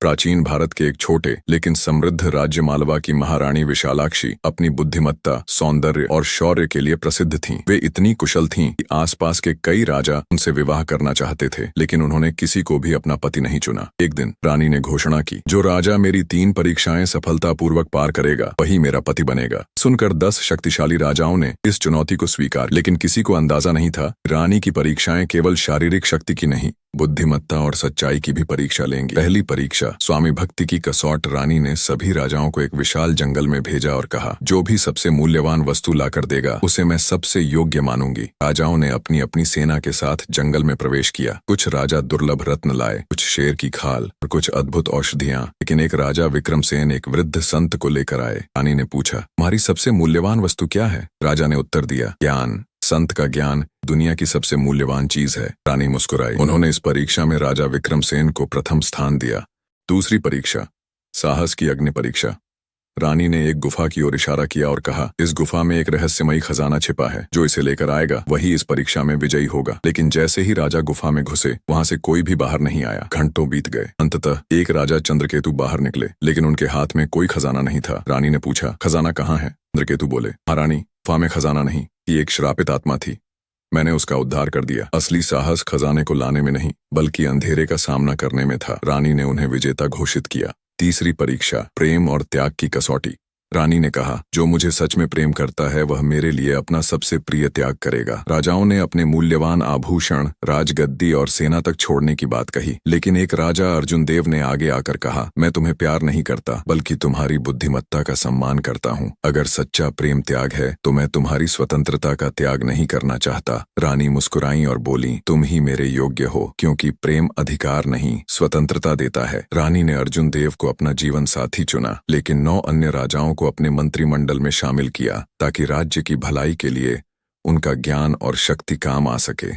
प्राचीन भारत के एक छोटे लेकिन समृद्ध राज्य मालवा की महारानी विशालाक्षी अपनी बुद्धिमत्ता, सौंदर्य और शौर्य के लिए प्रसिद्ध थीं। वे इतनी कुशल थीं कि आसपास के कई राजा उनसे विवाह करना चाहते थे, लेकिन उन्होंने किसी को भी अपना पति नहीं चुना। एक दिन रानी ने घोषणा की, जो राजा मेरी 3 परीक्षाएं सफलतापूर्वक पार करेगा वही मेरा पति बनेगा। सुनकर 10 शक्तिशाली राजाओं ने इस चुनौती को स्वीकार, लेकिन किसी को अंदाजा नहीं था रानी की परीक्षाएं केवल शारीरिक शक्ति की नहीं, बुद्धिमत्ता और सच्चाई की भी परीक्षा लेंगी। पहली परीक्षा, स्वामी भक्ति की कसौट। रानी ने सभी राजाओं को एक विशाल जंगल में भेजा और कहा, जो भी सबसे मूल्यवान वस्तु लाकर देगा उसे मैं सबसे योग्य मानूंगी। राजाओं ने अपनी अपनी सेना के साथ जंगल में प्रवेश किया। कुछ राजा दुर्लभ रत्न लाए, कुछ शेर की खाल और कुछ अद्भुत औषधियां, लेकिन एक राजा विक्रमसेन एक वृद्ध संत को लेकर आए। रानी ने पूछा, तुम्हारी सबसे मूल्यवान वस्तु क्या है? राजा ने उत्तर दिया, ज्ञान। संत का ज्ञान दुनिया की सबसे मूल्यवान चीज है। रानी मुस्कुराई। उन्होंने इस परीक्षा में राजा विक्रमसेन को प्रथम स्थान दिया। दूसरी परीक्षा, साहस की अग्नि परीक्षा। रानी ने एक गुफा की ओर इशारा किया और कहा, इस गुफा में एक रहस्यमयी खजाना छिपा है, जो इसे लेकर आएगा वही इस परीक्षा में विजयी होगा। लेकिन जैसे ही राजा गुफा में घुसे, वहां से कोई भी बाहर नहीं आया। घंटों बीत गए। अंततः एक राजा चंद्रकेतु बाहर निकले, लेकिन उनके हाथ में कोई खजाना नहीं था। रानी ने पूछा, खजाना कहाँ है? चंद्रकेतु बोले, महारानी, गुफा में खजाना नहीं, ये एक श्रापित आत्मा थी, मैंने उसका उद्धार कर दिया। असली साहस खजाने को लाने में नहीं, बल्कि अंधेरे का सामना करने में था। रानी ने उन्हें विजेता घोषित किया। तीसरी परीक्षा, प्रेम और त्याग की कसौटी। रानी ने कहा, जो मुझे सच में प्रेम करता है वह मेरे लिए अपना सबसे प्रिय त्याग करेगा। राजाओं ने अपने मूल्यवान आभूषण, राजगद्दी और सेना तक छोड़ने की बात कही, लेकिन एक राजा अर्जुन देव ने आगे आकर कहा, मैं तुम्हें प्यार नहीं करता, बल्कि तुम्हारी बुद्धिमत्ता का सम्मान करता हूँ। अगर सच्चा प्रेम त्याग है तो मैं तुम्हारी स्वतंत्रता का त्याग नहीं करना चाहता। रानी मुस्कुराई और बोली, तुम ही मेरे योग्य हो, क्योंकि प्रेम अधिकार नहीं, स्वतंत्रता देता है। रानी ने अर्जुन देव को अपना जीवन साथी चुना, लेकिन 9 अन्य राजाओं को अपने मंत्रिमंडल में शामिल किया, ताकि राज्य की भलाई के लिए उनका ज्ञान और शक्ति काम आ सके।